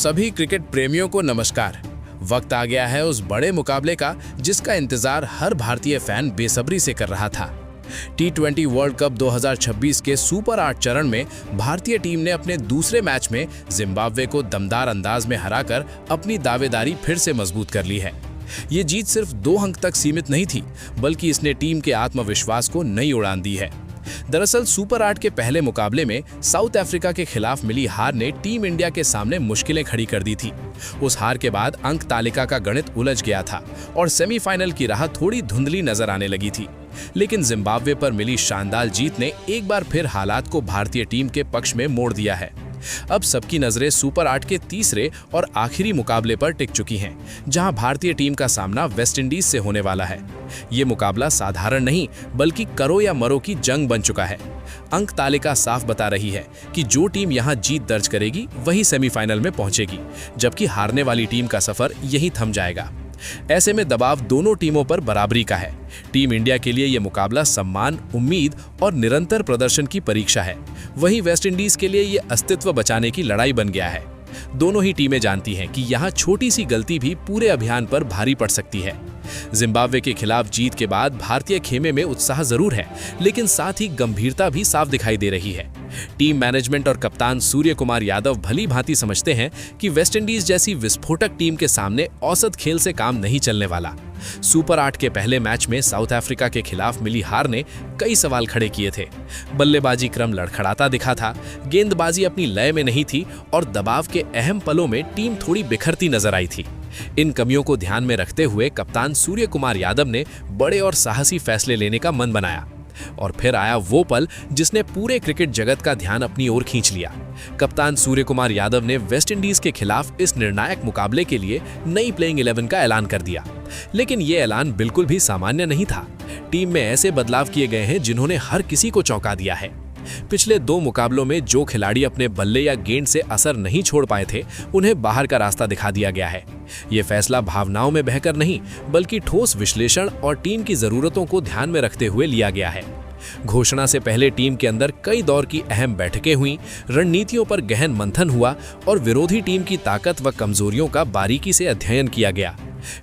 सभी क्रिकेट प्रेमियों को नमस्कार। वक्त आ गया है उस बड़े मुकाबले का जिसका इंतजार हर भारतीय फैन बेसब्री से कर रहा था। T20 वर्ल्ड कप 2026 के सुपर 8 चरण में भारतीय टीम ने अपने दूसरे मैच में जिम्बाब्वे को दमदार अंदाज में हराकर अपनी दावेदारी फिर से मजबूत कर ली है। ये जीत सिर्फ 2 अंक तक सीमित नहीं थी, बल्कि इसने टीम के आत्मविश्वास को नई उड़ान दी है। दरअसल सुपर 8 के पहले मुकाबले में साउथ अफ्रीका के खिलाफ मिली हार ने टीम इंडिया के सामने मुश्किलें खड़ी कर दी थी। उस हार के बाद अंक तालिका का गणित उलझ गया था और सेमीफाइनल की राह थोड़ी धुंधली नजर आने लगी थी। लेकिन जिम्बाब्वे पर मिली शानदार जीत ने एक बार फिर हालात को भारतीय टीम के पक्ष में मोड़ दिया है। अब सबकी नजरें सुपर 8 के तीसरे और आखिरी मुकाबले पर टिक चुकी हैं, जहां भारतीय टीम का सामना वेस्टइंडीज से होने वाला है। ये मुकाबला साधारण नहीं, बल्कि करो या मरो की जंग बन चुका है। अंक तालिका साफ बता रही है कि जो टीम यहां जीत दर्ज करेगी वही सेमीफाइनल में पहुंचेगी, जबकि हारने वाली टीम का सफर यहीं थम जाएगा। ऐसे में दबाव दोनों टीमों पर बराबरी का है। टीम इंडिया के लिए यह मुकाबला सम्मान, उम्मीद और निरंतर प्रदर्शन की परीक्षा है। वहीं वेस्टइंडीज के लिए यह अस्तित्व बचाने की लड़ाई बन गया है। दोनों ही टीमें जानती हैं कि यहां छोटी सी गलती भी पूरे अभियान पर भारी पड़ सकती है। जिम्बाब्वे के खिलाफ जीत के बाद भारतीय खेमे में उत्साह जरूर है, लेकिन साथ ही गंभीरता भी साफ दिखाई दे रही है। टीम मैनेजमेंट और कप्तान सूर्य कुमार यादव भली भांति समझते हैं कि वेस्टइंडीज जैसी विस्फोटक टीम के सामने औसत खेल से काम नहीं चलने वाला। सुपर 8 के पहले मैच में साउथ अफ्रीका के खिलाफ मिली हार ने कई सवाल खड़े किए थे। बल्लेबाजी क्रम लड़खड़ाता दिखा था, गेंदबाजी अपनी लय में नहीं थी और दबाव के अहम पलों में टीम थोड़ी बिखरती नजर आई थी। इन कमियों को ध्यान में रखते हुए कप्तान सूर्य कुमार यादव ने बड़े और साहसी फैसले लेने का मन बनाया। और फिर आया वो पल जिसने पूरे क्रिकेट जगत का ध्यान अपनी ओर खींच लिया। कप्तान सूर्य कुमार यादव ने वेस्टइंडीज के खिलाफ इस निर्णायक मुकाबले के लिए नई प्लेइंग 11 का ऐलान कर दिया। लेकिन ये ऐलान बिल्कुल भी सामान्य नहीं था। टीम में ऐसे बदलाव किए गए हैं जिन्होंने हर किसी को चौंका दिया है। पिछले 2 मुकाबलों में जो खिलाड़ी अपने बल्ले या गेंद से असर नहीं छोड़ पाए थे, उन्हें बाहर का रास्ता दिखा दिया गया है। ये फैसला भावनाओं में बहकर नहीं, बल्कि ठोस विश्लेषण और टीम की जरूरतों को ध्यान में रखते हुए लिया गया है। घोषणा से पहले टीम के अंदर कई दौर की अहम बैठकें हुई, रणनीतियों पर गहन मंथन हुआ और विरोधी टीम की ताकत व कमजोरियों का बारीकी से अध्ययन किया गया।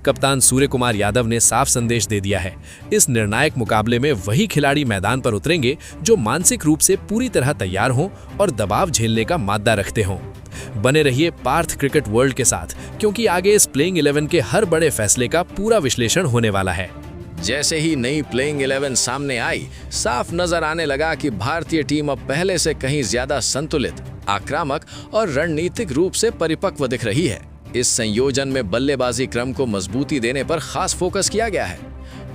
कप्तान सूर्य कुमार यादव ने साफ संदेश दे दिया है, इस निर्णायक मुकाबले में वही खिलाड़ी मैदान पर उतरेंगे जो मानसिक रूप से पूरी तरह तैयार हों और दबाव झेलने का माद्दा रखते हों। बने रहिए पार्थ क्रिकेट वर्ल्ड के साथ, क्योंकि आगे इस प्लेइंग 11 के हर बड़े फैसले का पूरा विश्लेषण होने वाला है। जैसे ही नई प्लेइंग 11 सामने आई, साफ नजर आने लगा कि भारतीय टीम अब पहले से कहीं ज्यादा संतुलित, आक्रामक और रणनीतिक रूप से परिपक्व दिख रही है। इस संयोजन में बल्लेबाजी क्रम को मजबूती देने पर खास फोकस किया गया है।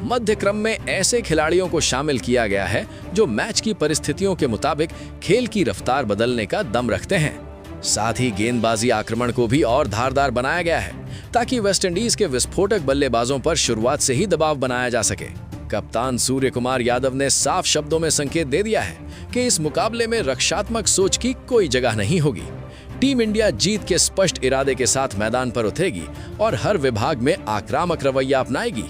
मध्य क्रम में ऐसे खिलाड़ियों को शामिल किया गया है जो मैच की परिस्थितियों के मुताबिक खेल की रफ्तार बदलने का दम रखते हैं। साथ ही गेंदबाजी आक्रमण को भी और धारदार बनाया गया है, ताकि वेस्टइंडीज के विस्फोटक बल्लेबाजों पर शुरुआत से ही दबाव बनाया जा सके। कप्तान सूर्य कुमार यादव ने साफ शब्दों में संकेत दे दिया है कि इस मुकाबले में रक्षात्मक सोच की कोई जगह नहीं होगी। टीम इंडिया जीत के स्पष्ट इरादे के साथ मैदान पर उतरेगी और हर विभाग में आक्रामक रवैया अपनाएगी।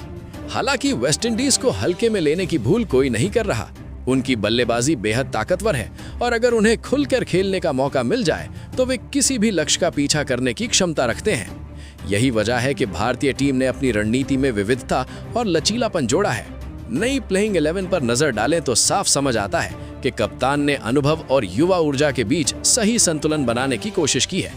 हालांकि वेस्टइंडीज को हल्के में लेने की भूल कोई नहीं कर रहा। उनकी बल्लेबाजी बेहद ताकतवर है और अगर उन्हें खुलकर खेलने का मौका मिल जाए तो वे किसी भी लक्ष्य का पीछा करने की क्षमता रखते हैं। यही वजह है कि भारतीय टीम ने अपनी रणनीति में विविधता और लचीलापन जोड़ा है। नई प्लेइंग 11 पर नजर डालें तो साफ समझ आता है कि कप्तान ने अनुभव और युवा ऊर्जा के बीच सही संतुलन बनाने की कोशिश की है।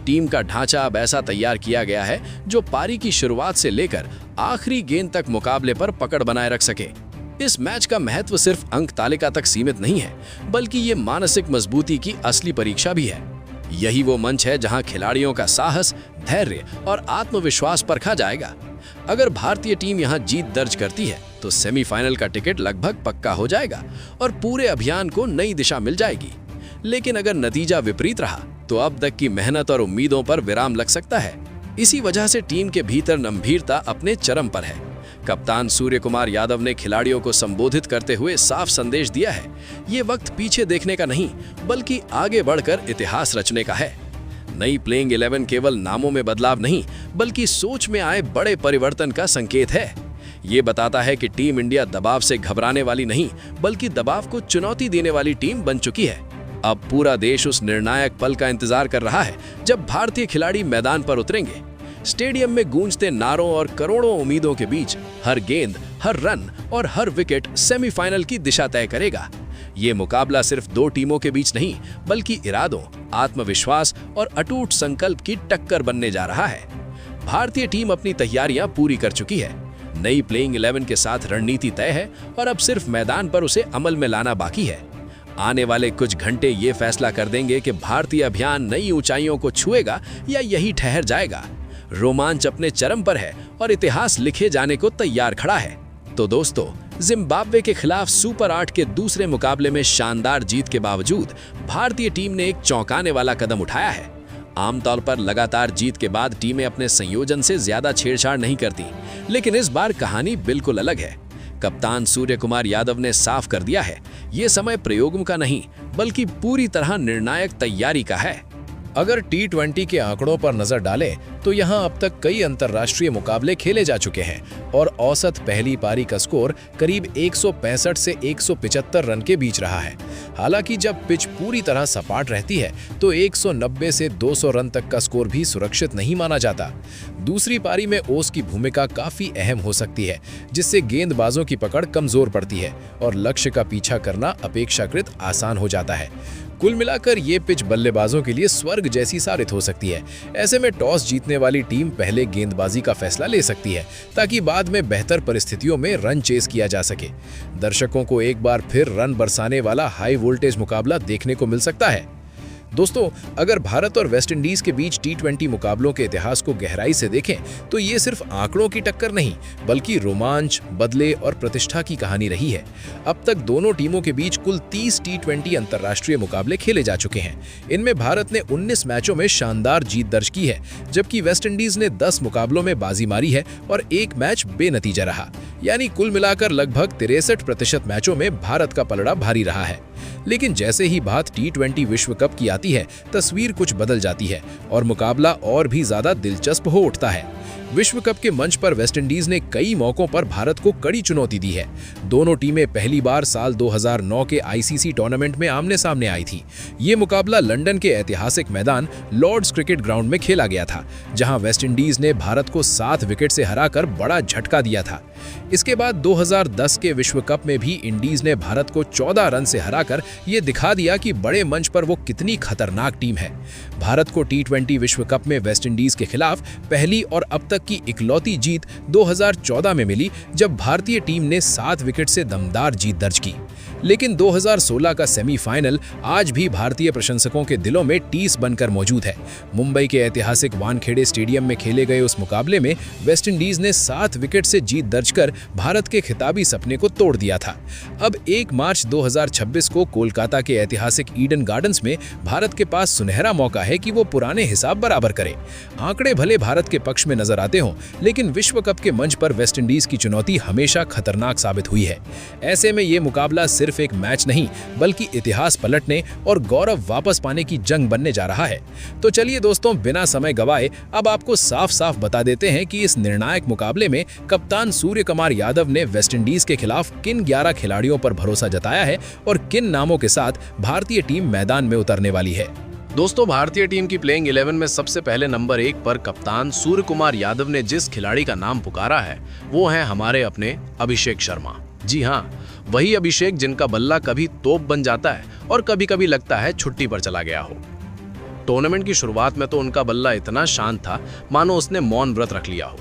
टीम का ढांचा अब ऐसा तैयार किया गया है जो पारी की शुरुआत से लेकर आखिरी गेंद तक मुकाबले पर पकड़ बनाए रख सके। इस मैच का महत्व सिर्फ अंक तालिका तक सीमित नहीं है, बल्कि ये मानसिक मजबूती की असली परीक्षा भी है। यही वो मंच है जहां खिलाड़ियों का साहस, धैर्य और आत्मविश्वास परखा जाएगा। अगर भारतीय टीम यहां जीत दर्ज करती है तो सेमीफाइनल का टिकट लगभग पक्का हो जाएगा और पूरे अभियान को नई दिशा मिल जाएगी। लेकिन अगर नतीजा विपरीत रहा तो अब तक की मेहनत और उम्मीदों पर विराम लग सकता है। इसी वजह से टीम के भीतर गंभीरता अपने चरम पर है। कप्तान सूर्य कुमार यादव ने खिलाड़ियों को संबोधित करते हुए साफ संदेश दिया है, ये वक्त पीछे देखने का नहीं, बल्कि आगे बढ़कर इतिहास रचने का है। नई प्लेइंग 11 केवल नामों में बदलाव नहीं, बल्कि सोच में आए बड़े परिवर्तन का संकेत है। ये बताता है कि टीम इंडिया दबाव से घबराने वाली नहीं, बल्कि दबाव को चुनौती देने वाली टीम बन चुकी है। अब पूरा देश उस निर्णायक पल का इंतजार कर रहा है जब भारतीय खिलाड़ी मैदान पर उतरेंगे। स्टेडियम में गूंजते नारों और करोड़ों उम्मीदों के बीच हर गेंद, हर रन और हर विकेट सेमीफाइनल की दिशा तय करेगा। ये मुकाबला सिर्फ दो टीमों के बीच नहीं, बल्कि इरादों, आत्मविश्वास और अटूट संकल्प की टक्कर बनने जा रहा है। भारतीय टीम अपनी तैयारियां पूरी कर चुकी है। नई प्लेइंग 11 के साथ रणनीति तय है और अब सिर्फ मैदान पर उसे अमल में लाना बाकी है। आने वाले कुछ घंटे ये फैसला कर देंगे कि भारतीय अभियान नई ऊंचाइयों को छुएगा या यही ठहर जाएगा। रोमांच अपने चरम पर है और इतिहास लिखे जाने को तैयार खड़ा है। तो दोस्तों, जिम्बाब्वे के खिलाफ सुपर 8 के दूसरे मुकाबले में शानदार जीत के बावजूद भारतीय टीम ने एक चौंकाने वाला कदम उठाया है। आमतौर पर लगातार जीत के बाद टीमें अपने संयोजन से ज्यादा छेड़छाड़ नहीं करती, लेकिन इस बार कहानी बिल्कुल अलग है। कप्तान सूर्य कुमार यादव ने साफ कर दिया है, ये समय प्रयोगों का नहीं बल्कि पूरी तरह निर्णायक तैयारी का है। अगर T20 के आंकड़ों पर नजर डालें तो यहां अब तक कई अंतर्राष्ट्रीय मुकाबले खेले जा चुके हैं और औसत पहली पारी का स्कोर करीब 165 से 175 रन के बीच रहा है। हालांकि जब पिच पूरी तरह सपाट रहती है तो 190 से 200 रन तक का स्कोर भी सुरक्षित नहीं माना जाता। दूसरी पारी में ओस की भूमिका काफी अहम हो सकती है, जिससे गेंदबाजों की पकड़ कमजोर पड़ती है और लक्ष्य का पीछा करना अपेक्षाकृत आसान हो जाता है। कुल मिलाकर ये पिच बल्लेबाजों के लिए स्वर्ग जैसी साबित हो सकती है। ऐसे में टॉस जीतने वाली टीम पहले गेंदबाजी का फैसला ले सकती है ताकि बाद में बेहतर परिस्थितियों में रन चेस किया जा सके। दर्शकों को एक बार फिर रन बरसाने वाला हाई वोल्टेज मुकाबला देखने को मिल सकता है। दोस्तों, अगर भारत और वेस्टइंडीज के बीच T20 मुकाबलों के इतिहास को गहराई से देखें तो ये सिर्फ आंकड़ों की टक्कर नहीं बल्कि रोमांच, बदले और प्रतिष्ठा की कहानी रही है। अब तक दोनों टीमों के बीच कुल 30 T20 अंतर्राष्ट्रीय मुकाबले खेले जा चुके हैं। इनमें भारत ने 19 मैचों में शानदार जीत दर्ज की है, जबकि वेस्टइंडीज ने 10 मुकाबलों में बाजी मारी है और एक मैच बेनतीजा रहा। यानी कुल मिलाकर लगभग 63% मैचों में भारत का पलड़ा भारी रहा है। लेकिन जैसे ही बात T20 विश्व कप की आती है, तस्वीर कुछ बदल जाती है और मुकाबला और भी ज्यादा दिलचस्प हो उठता है। विश्व कप के मंच पर वेस्टइंडीज ने कई मौकों पर भारत को कड़ी चुनौती दी है। दोनों टीमें पहली बार साल 2009 के ICC टूर्नामेंट में आमने सामने आई थी। ये मुकाबला लंदन के ऐतिहासिक मैदान लॉर्ड्स क्रिकेट ग्राउंड में खेला गया था, जहां वेस्टइंडीज ने भारत को 7 विकेट से हराकर बड़ा झटका दिया था। इसके बाद 2010 के विश्व कप में भी इंडीज ने भारत को 14 रन से हराकर ये दिखा दिया कि बड़े मंच पर वो कितनी खतरनाक टीम है। भारत को T20 विश्व कप में वेस्टइंडीज के खिलाफ पहली और अब तक की इकलौती जीत 2014 में मिली, जब भारतीय टीम ने 7 विकेट से दमदार जीत दर्ज की। लेकिन 2016 का सेमीफाइनल आज भी भारतीय प्रशंसकों के दिलों में टीस बनकर मौजूद है। मुंबई के ऐतिहासिक वानखेड़े स्टेडियम में खेले गए उस मुकाबले में वेस्टइंडीज ने 7 विकेट से जीत दर्ज कर भारत के खिताबी सपने को तोड़ दिया था। अब 1 मार्च 2026 को कोलकाता के ऐतिहासिक ईडन गार्डन्स में भारत के पास सुनहरा मौका है कि वो पुराने हिसाब बराबर करे। आंकड़े भले भारत के पक्ष में नजर आते हों, लेकिन विश्व कप के मंच पर वेस्टइंडीज की चुनौती हमेशा खतरनाक साबित हुई है। ऐसे में ये मुकाबला सिर्फ एक मैच नहीं बल्कि इतिहास पलटने और गौरव वापस पाने की जंग बनने जा रहा है। तो चलिए दोस्तों, बिना समय गवाए अब आपको साफ साफ बता देते हैं कि इस निर्णायक मुकाबले में कप्तान सूर्य कुमार यादव ने वेस्टइंडीज के खिलाफ किन 11 खिलाड़ियों पर भरोसा जताया है और किन नामों के साथ भारतीय टीम मैदान में उतरने वाली है। दोस्तों, भारतीय टीम की प्लेइंग 11 में सबसे पहले नंबर 1 पर कप्तान सूर्य कुमार यादव ने जिस खिलाड़ी का नाम पुकारा है वो है हमारे अपने अभिषेक शर्मा। जी हाँ, वही अभिषेक जिनका बल्ला कभी तोप बन जाता है और कभी कभी लगता है छुट्टी पर चला गया हो। टूर्नामेंट की शुरुआत में तो उनका बल्ला इतना शांत था मानो उसने मौन व्रत रख लिया हो।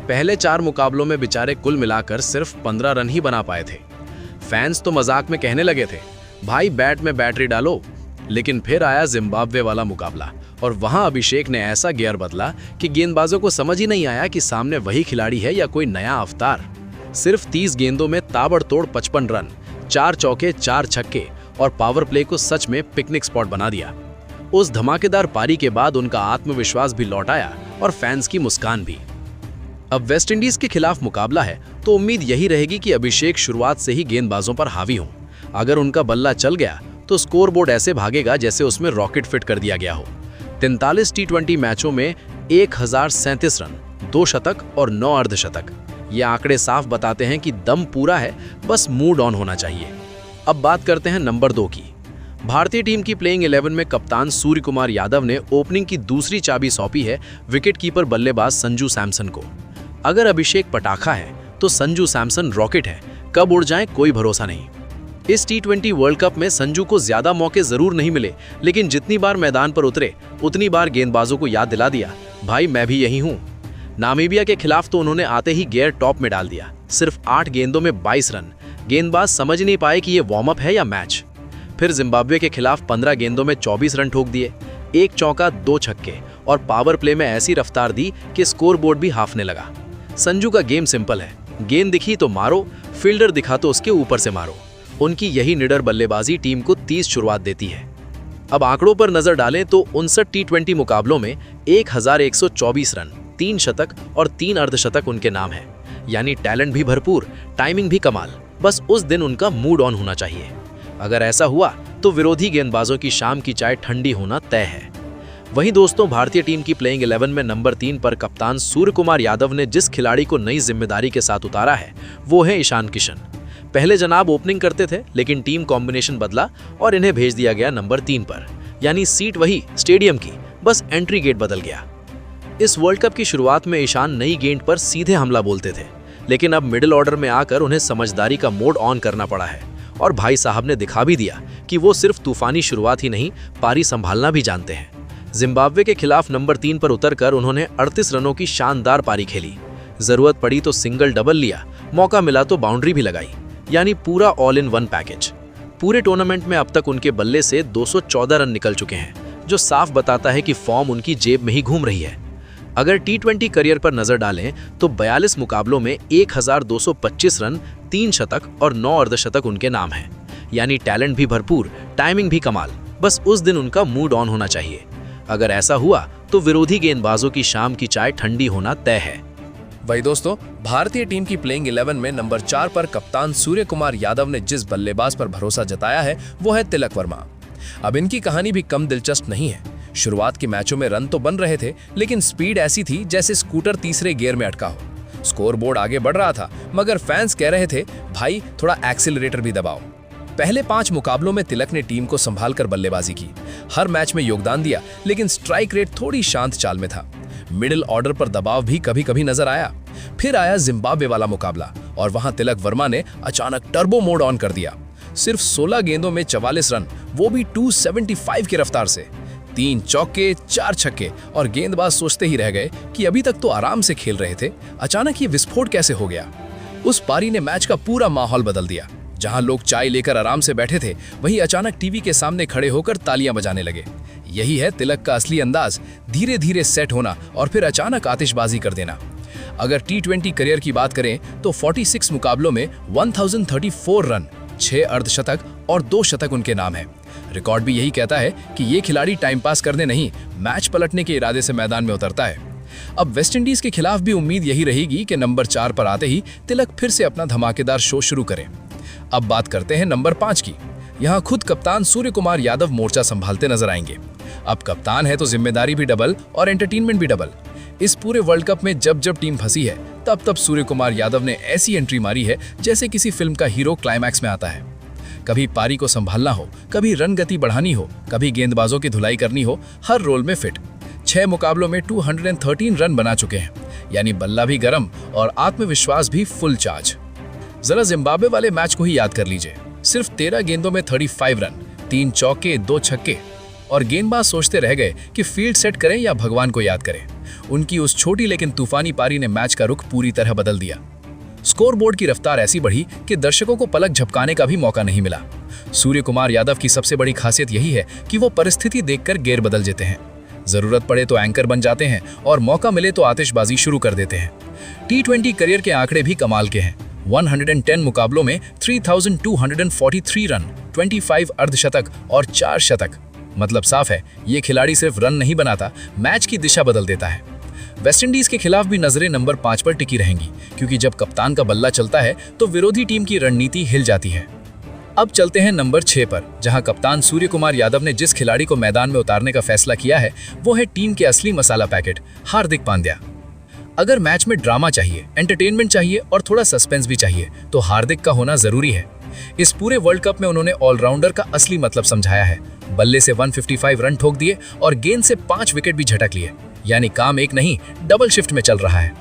पहले 4 मुकाबलों में बेचारे कुल मिलाकर सिर्फ 15 रन ही बना पाए थे। फैंस तो मजाक में कहने लगे थे, भाई बैट में बैटरी डालो। लेकिन फिर आया जिम्बाब्वे वाला मुकाबला और वहां अभिषेक ने ऐसा गियर बदला कि गेंदबाजों को समझ ही नहीं आया कि सामने वही खिलाड़ी है या कोई नया अवतार। सिर्फ 30 गेंदों में ताबड़तोड़ 55 रन, 4 चौके 4 छक्के और पावर प्ले को सच में पिकनिक स्पॉट बना दिया। उस धमाकेदार पारी के बाद उनका आत्मविश्वास भी लौट आया और फैंस की मुस्कान भी। अब वेस्टइंडीज के खिलाफ मुकाबला है तो उम्मीद यही रहेगी कि अभिषेक शुरुआत से ही गेंदबाजों पर हावी हों। अगर उनका बल्ला चल गया तो स्कोरबोर्ड ऐसे भागेगा जैसे उसमें रॉकेट फिट कर दिया गया हो। 43 T20 मैचों में 1037 रन, 2 शतक और 9 अर्धशतक। ये आंकड़े साफ बताते हैं कि दम पूरा है, बस मूड ऑन होना चाहिए। अब बात करते हैं नंबर 2 की। भारतीय टीम की प्लेइंग 11 में कप्तान सूर्य कुमार यादव ने ओपनिंग की दूसरी चाबी सौंपी है विकेटकीपर बल्लेबाज संजू सैमसन को। अगर अभिषेक पटाखा है तो संजू सैमसन रॉकेट है, कब उड़ जाए कोई भरोसा नहीं। इस T20 वर्ल्ड कप में संजू को ज्यादा मौके जरूर नहीं मिले, लेकिन जितनी बार मैदान पर उतरे उतनी बार गेंदबाजों को याद दिला दिया, भाई मैं भी यही हूँ। नामीबिया के खिलाफ तो उन्होंने आते ही गियर टॉप में डाल दिया, सिर्फ 8 गेंदों में 22 रन। गेंदबाज समझ नहीं पाए कि ये वार्म अप है या मैच। फिर जिम्बाब्वे के खिलाफ 15 गेंदों में 24 रन ठोक दिए, 1 चौका 2 छक्के और पावर प्ले में ऐसी रफ्तार दी कि स्कोरबोर्ड भी हाफने लगा। संजू का गेम सिंपल है, गेंद दिखी तो मारो, फील्डर दिखा तो उसके ऊपर से मारो। उनकी यही निडर बल्लेबाजी टीम को 30 शुरुआत देती है। अब आंकड़ों पर नजर डालें तो 59 T20 मुकाबलों में 1124 रन, 3 शतक और 3 अर्धशतक उनके नाम है। यानी टैलेंट भी भरपूर, टाइमिंग भी कमाल, बस उस दिन उनका मूड ऑन होना चाहिए। अगर ऐसा हुआ तो विरोधी गेंदबाजों की शाम की चाय ठंडी होना तय है। वहीं दोस्तों, भारतीय टीम की प्लेइंग 11 में नंबर 3 पर कप्तान सूर्य कुमार यादव ने जिस खिलाड़ी को नई जिम्मेदारी के साथ उतारा है वो है ईशान किशन। पहले जनाब ओपनिंग करते थे, लेकिन टीम कॉम्बिनेशन बदला और इन्हें भेज दिया गया नंबर 3 पर। यानी सीट वही स्टेडियम की, बस एंट्री गेट बदल गया। इस वर्ल्ड कप की शुरुआत में ईशान नई गेंद पर सीधे हमला बोलते थे, लेकिन अब मिडिल ऑर्डर में आकर उन्हें समझदारी का मोड ऑन करना पड़ा है। और भाई साहब ने दिखा भी दिया कि वो सिर्फ तूफानी शुरुआत ही नहीं, पारी संभालना भी जानते हैं। जिम्बाब्वे के खिलाफ नंबर 3 पर उतरकर उन्होंने 38 रनों की शानदार पारी खेली। जरूरत पड़ी तो सिंगल डबल लिया, मौका मिला तो बाउंड्री भी लगाई, यानी पूरा ऑल इन वन पैकेज। पूरे टूर्नामेंट में अब तक उनके बल्ले से 214 रन निकल चुके हैं, जो साफ बताता है कि फॉर्म उनकी जेब में ही घूम रही है। अगर T20 करियर पर नजर डालें तो 42 मुकाबलों में 1225 रन, 3 शतक और 9 अर्धशतक उनके नाम हैं। यानी टैलेंट भी भरपूर, टाइमिंग भी कमाल, बस उस दिन उनका मूड ऑन होना चाहिए। अगर ऐसा हुआ तो विरोधी गेंदबाजों की शाम की चाय ठंडी होना तय है। वही दोस्तों, भारतीय टीम की प्लेइंग 11 में नंबर 4 पर कप्तान सूर्य कुमार यादव ने जिस बल्लेबाज पर भरोसा जताया है वो है तिलक वर्मा। अब इनकी कहानी भी कम दिलचस्प नहीं है। शुरुआत के मैचों में रन तो बन रहे थे, लेकिन स्पीड ऐसी थी जैसे स्कूटर तीसरे गियर में अटका हो। स्कोरबोर्ड आगे बढ़ रहा था, मगर फैंस कह रहे थे भाई थोड़ा एक्सीलरेटर भी दबाओ। पहले 5 मुकाबलों में तिलक ने टीम को संभालकर बल्लेबाजी की, हर मैच में योगदान दिया, लेकिन स्ट्राइक रेट थोड़ी शांत चाल में था। मिडिल ऑर्डर पर दबाव भी कभी कभी नजर आया। फिर आया जिम्बाब्वे वाला मुकाबला और वहां तिलक वर्मा ने अचानक टर्बो मोड ऑन कर दिया। सिर्फ 16 गेंदों में 44 रन, वो भी 275 की रफ्तार से, 3 चौके 4 छक्के और गेंदबाज सोचते ही रह गए कि अभी तक तो आराम से खेल रहे थे, अचानक ये विस्फोट कैसे हो गया। उस पारी ने मैच का पूरा माहौल बदल दिया। जहां लोग चाय लेकर आराम से बैठे थे, वहीं अचानक टीवी के सामने खड़े होकर तालियां बजाने लगे। यही है तिलक का असली अंदाज, धीरे धीरे सेट होना और फिर अचानक आतिशबाजी कर देना। अगर T20 करियर की बात करें तो 46 मुकाबलों में 1034 रन, 6 अर्धशतक और 2 शतक उनके नाम है। रिकॉर्ड भी यही कहता है कि ये खिलाड़ी टाइम पास करने नहीं, मैच पलटने के इरादे से मैदान में उतरता है। अब वेस्टइंडीज के खिलाफ भी उम्मीद यही रहेगी कि नंबर 4 पर आते ही तिलक फिर से अपना धमाकेदार शो शुरू करें। अब बात करते हैं नंबर 5 की। यहाँ खुद कप्तान सूर्य कुमार यादव मोर्चा संभालते नजर आएंगे। अब कप्तान है तो जिम्मेदारी भी डबल और एंटरटेनमेंट भी डबल। इस पूरे वर्ल्ड कप में जब जब टीम फंसी है, तब तब सूर्य कुमार यादव ने ऐसी एंट्री मारी है जैसे किसी फिल्म का हीरो क्लाइमैक्स में आता है। कभी पारी को संभालना हो, कभी रन गति बढ़ानी हो, कभी गेंदबाजों की धुलाई करनी हो, हर रोल में फिट। 6 मुकाबलों में 213 रन बना चुके हैं, यानी बल्ला भी गर्म और आत्मविश्वास भी फुल चार्ज। जरा जिम्बाब्वे वाले मैच को ही याद कर लीजिए। सिर्फ 13 गेंदों में 35 रन, 3 चौके 2 छक्के और गेंदबाज सोचते रह गए कि फील्ड सेट करें या भगवान को याद करें। उनकी उस छोटी लेकिन तूफानी पारी ने मैच का रुख पूरी तरह बदल दिया। स्कोरबोर्ड की रफ्तार ऐसी बढ़ी कि दर्शकों को पलक झपकाने का भी मौका नहीं मिला। सूर्य कुमार यादव की सबसे बड़ी खासियत यही है कि वो परिस्थिति देखकर गेर बदल देते हैं। जरूरत पड़े तो एंकर बन जाते हैं और मौका मिले तो आतिशबाजी शुरू कर देते हैं। T20 करियर के आंकड़े भी कमाल के हैं। 110 मुकाबलों में 3243 रन, 25 अर्धशतक और 4 शतक। मतलब साफ है, ये खिलाड़ी सिर्फ रन नहीं बनाता, मैच की दिशा बदल देता है। वेस्टइंडीज के खिलाफ भी नजरें नंबर 5 पर टिकी रहेंगी, क्योंकि जब कप्तान का बल्ला चलता है तो विरोधी टीम की रणनीति हिल जाती है। अब चलते हैं नंबर 6 पर, जहां कप्तान सूर्य कुमार यादव ने जिस खिलाड़ी को मैदान में उतारने का फैसला किया है वो है टीम के असली मसाला पैकेट, हार्दिक पांड्या। अगर मैच में ड्रामा चाहिए, एंटरटेनमेंट चाहिए और थोड़ा सस्पेंस भी चाहिए तो हार्दिक का होना जरूरी है। इस पूरे वर्ल्ड कप में उन्होंने ऑलराउंडर का असली मतलब समझाया है। बल्ले से 155 रन ठोक दिए और गेंद से 5 विकेट भी झटक लिए, यानी काम एक नहीं डबल शिफ्ट में चल रहा है।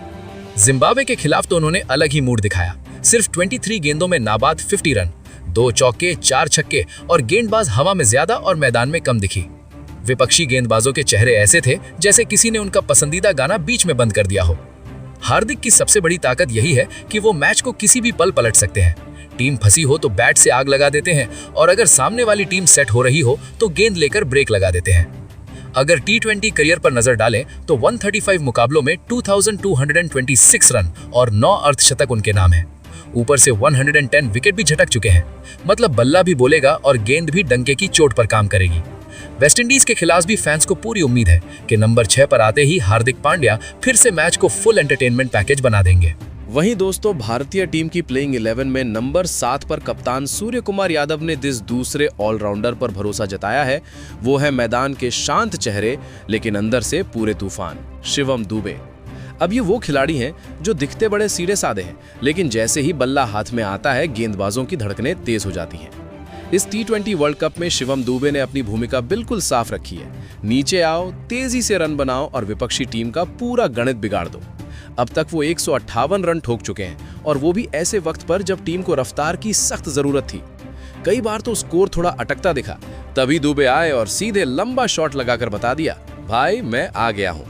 जिम्बाब्वे के खिलाफ तो उन्होंने अलग ही मूड दिखाया। सिर्फ 23 गेंदों में नाबाद 50 रन, 2 चौके 4 छक्के और गेंदबाज हवा में ज्यादा और मैदान में कम दिखी। विपक्षी गेंदबाजों के चेहरे ऐसे थे जैसे किसी ने उनका पसंदीदा गाना बीच में बंद कर दिया हो। हार्दिक की सबसे बड़ी ताकत यही है कि वो मैच को किसी भी पल पलट सकते हैं। टीम फंसी हो तो बैट से आग लगा देते हैं और अगर सामने वाली टीम सेट हो रही हो तो गेंद लेकर ब्रेक लगा देते हैं। अगर T20 करियर पर नजर डालें तो 135 मुकाबलों में 2226 रन और 9 अर्धशतक उनके नाम है। ऊपर से 110 विकेट भी झटक चुके हैं। मतलब बल्ला भी बोलेगा और गेंद भी डंके की चोट पर काम करेगी। वेस्टइंडीज के खिलाफ भी फैंस को पूरी उम्मीद है कि नंबर 6 पर आते ही हार्दिक पांड्या फिर से मैच को फुल एंटरटेनमेंट पैकेज बना देंगे। वहीं दोस्तों, भारतीय टीम की प्लेइंग 11 में नंबर 7 पर कप्तान सूर्य कुमार यादव ने जिस दूसरे ऑलराउंडर पर भरोसा जताया है वो है मैदान के शांत चेहरे लेकिन अंदर से पूरे तूफान, शिवम दुबे। अब ये वो खिलाड़ी हैं जो दिखते बड़े सीधे साधे हैं, लेकिन जैसे ही बल्ला हाथ में आता है गेंदबाजों की धड़कनें तेज हो जाती हैं। इस T20 वर्ल्ड कप में शिवम दुबे ने अपनी भूमिका बिल्कुल साफ रखी है। नीचे आओ, तेजी से रन बनाओ और विपक्षी टीम का पूरा गणित बिगाड़ दो। अब तक वो 158 रन ठोक चुके हैं और वो भी ऐसे वक्त पर जब टीम को रफ्तार की सख्त जरूरत थी। कई बार तो स्कोर थोड़ा अटकता दिखा, तभी दुबे आए और सीधे लंबा शॉट लगाकर बता दिया, भाई मैं आ गया हूं।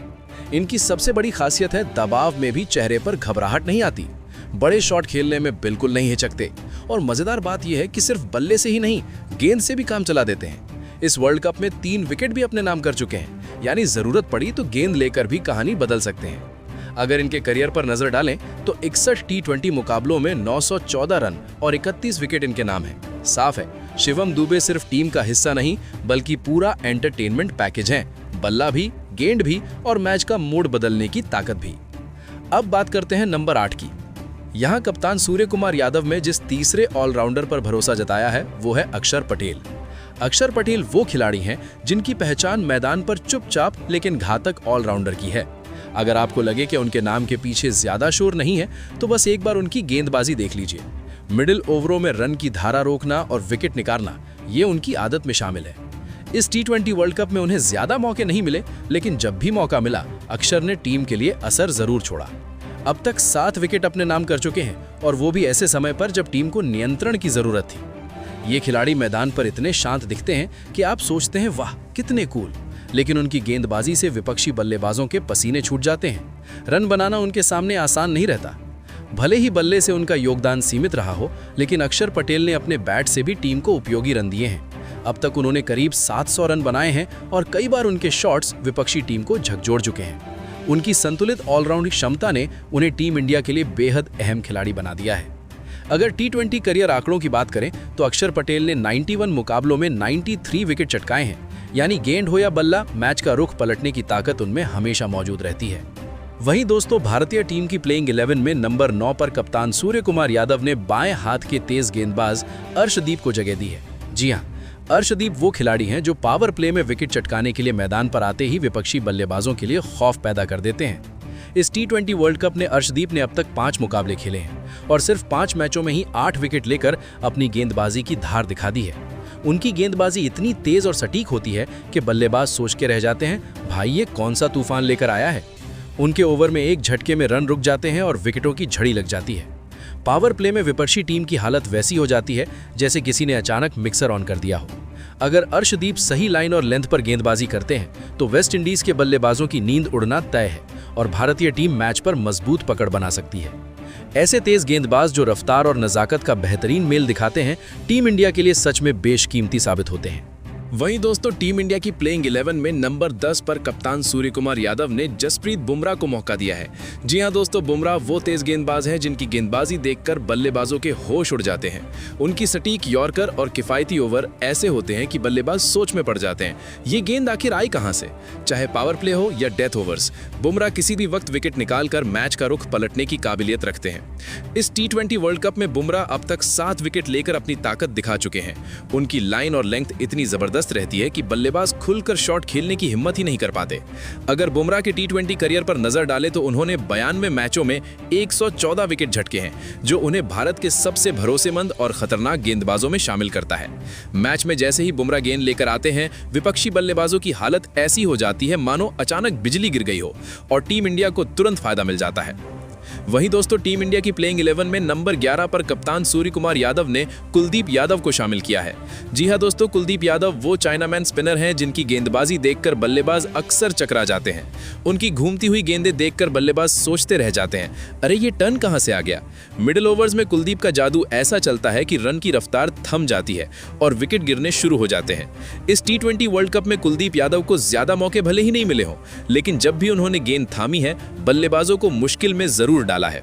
इनकी सबसे बड़ी खासियत है दबाव में भी चेहरे पर घबराहट नहीं आती। बड़े शॉट खेलने में बिल्कुल नहीं हिचकते और मजेदार बात यह है कि सिर्फ बल्ले से ही नहीं, गेंद से भी काम चला देते हैं। इस वर्ल्ड कप में 3 विकेट भी अपने नाम कर चुके हैं, यानी जरूरत पड़ी तो गेंद लेकर भी कहानी बदल सकते हैं। अगर इनके करियर पर नजर डालें तो 61 T20 मुकाबलों में 914 रन और 31 विकेट इनके नाम है। साफ है, शिवम दुबे सिर्फ टीम का हिस्सा नहीं बल्कि पूरा एंटरटेनमेंट पैकेज है। बल्ला भी, गेंद भी और मैच का मूड बदलने की ताकत भी। अब बात करते हैं नंबर 8 की। यहाँ कप्तान सूर्य कुमार यादव में जिस तीसरे ऑलराउंडर पर भरोसा जताया है वो है अक्षर पटेल। अक्षर पटेल वो खिलाड़ी हैं जिनकी पहचान मैदान पर चुपचाप लेकिन घातक ऑलराउंडर की है। अगर आपको लगे कि उनके नाम के पीछे ज्यादा शोर नहीं है तो बस एक बार उनकी गेंदबाजी देख लीजिए। मिडिल ओवरों में रन की धारा रोकना और विकेट निकालना, ये उनकी आदत में शामिल है। इस T20 वर्ल्ड कप में उन्हें ज्यादा मौके नहीं मिले, लेकिन जब भी मौका मिला अक्षर ने टीम के लिए असर जरूर छोड़ा। अब तक 7 विकेट अपने नाम कर चुके हैं और वो भी ऐसे समय पर जब टीम को नियंत्रण की जरूरत थी। ये खिलाड़ी मैदान पर इतने शांत दिखते हैं कि आप सोचते हैं वाह कितने कूल, लेकिन उनकी गेंदबाजी से विपक्षी बल्लेबाजों के पसीने छूट जाते हैं। रन बनाना उनके सामने आसान नहीं रहता। भले ही बल्ले से उनका योगदान सीमित रहा हो, लेकिन अक्षर पटेल ने अपने बैट से भी टीम को उपयोगी रन दिए हैं। अब तक उन्होंने करीब 700 रन बनाए हैं और कई बार उनके शॉट्स विपक्षी टीम को झकझोर चुके हैं। उनकी संतुलित ऑलराउंड क्षमता ने उन्हें टीम इंडिया के लिए बेहद अहम खिलाड़ी बना दिया है। अगर T20 करियर आंकड़ों की बात करें तो अक्षर पटेल ने 91 मुकाबलों में 93 विकेट चटकाए हैं, यानी गेंद हो या बल्ला, मैच का रुख पलटने की ताकत उनमें हमेशा मौजूद रहती है। वहीं दोस्तों, भारतीय टीम की प्लेइंग 11 में नंबर 9 पर कप्तान सूर्य कुमार यादव ने बाएं हाथ के तेज गेंदबाज अर्शदीप को जगह दी है। जी हाँ, अर्शदीप वो खिलाड़ी हैं जो पावर प्ले में विकेट चटकाने के लिए मैदान पर आते ही विपक्षी बल्लेबाजों के लिए खौफ पैदा कर देते हैं। इस T20 वर्ल्ड कप में अर्शदीप ने अब तक 5 मुकाबले खेले हैं और सिर्फ 5 मैचों में ही 8 विकेट लेकर अपनी गेंदबाजी की धार दिखा दी है। उनकी गेंदबाजी इतनी तेज और सटीक होती है कि बल्लेबाज सोच के रह जाते हैं, भाई ये कौन सा तूफान लेकर आया है। उनके ओवर में एक झटके में रन रुक जाते हैं और विकेटों की झड़ी लग जाती है। पावर प्ले में विपक्षी टीम की हालत वैसी हो जाती है जैसे किसी ने अचानक मिक्सर ऑन कर दिया हो। अगर अर्शदीप सही लाइन और लेंथ पर गेंदबाजी करते हैं तो वेस्ट इंडीज के बल्लेबाजों की नींद उड़ना तय है और भारतीय टीम मैच पर मजबूत पकड़ बना सकती है। ऐसे तेज गेंदबाज जो रफ्तार और नजाकत का बेहतरीन मेल दिखाते हैं, टीम इंडिया के लिए सच में बेशकीमती साबित होते हैं। वहीं दोस्तों, टीम इंडिया की प्लेइंग 11 में नंबर 10 पर कप्तान सूर्य कुमार यादव ने जसप्रीत बुमराह को मौका दिया है। जी हां दोस्तों, बुमराह वो तेज गेंदबाज हैं जिनकी गेंदबाजी देखकर बल्लेबाजों के होश उड़ जाते हैं। उनकी सटीक यॉर्कर और किफायती ओवर ऐसे होते हैं कि बल्लेबाज सोच में पड़ जाते हैं, ये गेंद आखिर आई कहां से। चाहे पावर प्ले हो या डेथ ओवर्स, बुमराह किसी भी वक्त विकेट निकालकर मैच का रुख पलटने की काबिलियत रखते हैं। इस T20 वर्ल्ड कप में बुमराह अब तक 7 विकेट लेकर अपनी ताकत दिखा चुके हैं। उनकी लाइन और लेंथ इतनी जबरदस्त जबरदस्त रहती है कि बल्लेबाज खुलकर शॉट खेलने की हिम्मत ही नहीं कर पाते। अगर बुमराह के टी20 करियर पर नजर डालें तो उन्होंने 92 मैचों में 114 विकेट झटके हैं, जो उन्हें भारत के सबसे भरोसेमंद और खतरनाक गेंदबाजों में शामिल करता है। मैच में जैसे ही बुमराह गेंद लेकर आते हैं, विपक्षी बल्लेबाजों की हालत ऐसी हो जाती है मानो अचानक बिजली गिर गई हो और टीम इंडिया को तुरंत फायदा मिल जाता है। वहीं दोस्तों, टीम इंडिया की प्लेइंग 11 में नंबर 11 पर कप्तान सूर्य कुमार यादव ने कुलदीप यादव को शामिल किया है। जी हां दोस्तों, कुलदीप यादव वो चाइनामैन स्पिनर हैं जिनकी गेंदबाजी देखकर बल्लेबाज अक्सर चकरा जाते हैं। उनकी घूमती हुई गेंदें देखकर बल्लेबाज सोचते रह जाते हैं, अरे ये टर्न कहां से आ गया। मिडिल ओवर्स में कुलदीप का जादू ऐसा चलता है कि रन की रफ्तार थम जाती है और विकेट गिरने शुरू हो जाते हैं। इस टी20 वर्ल्ड कप में कुलदीप यादव को ज्यादा मौके भले ही नहीं मिले हों, लेकिन जब भी उन्होंने गेंद थामी है, बल्लेबाजों को मुश्किल में जरूर डाला है।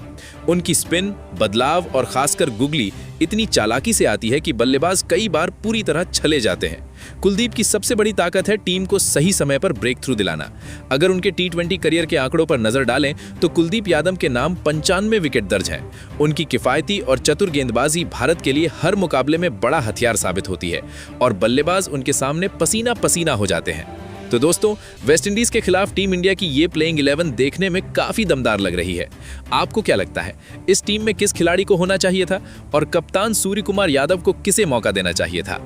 उनकी स्पिन, बदलाव और खासकर गुगली इतनी चालाकी से आती है कि बल्लेबाज कई बार पूरी तरह छले जाते हैं। कुलदीप की सबसे बड़ी ताकत है टीम को सही समय पर ब्रेक थ्रू दिलाना। अगर उनके टी20 करियर के आंकड़ों पर नजर डालें तो कुलदीप यादव के नाम 95 विकेट दर्ज हैं। उनकी किफायती और चतुर गेंदबाजी भारत के लिए हर मुकाबले में बड़ा हथियार साबित होती है और बल्लेबाज उनके सामने पसीना पसीना हो जाते हैं। तो दोस्तों, वेस्टइंडीज के खिलाफ टीम इंडिया की ये प्लेइंग 11 देखने में काफी दमदार लग रही है। आपको क्या लगता है, इस टीम में किस खिलाड़ी को होना चाहिए था और कप्तान सूर्य कुमार यादव को किसे मौका देना चाहिए था?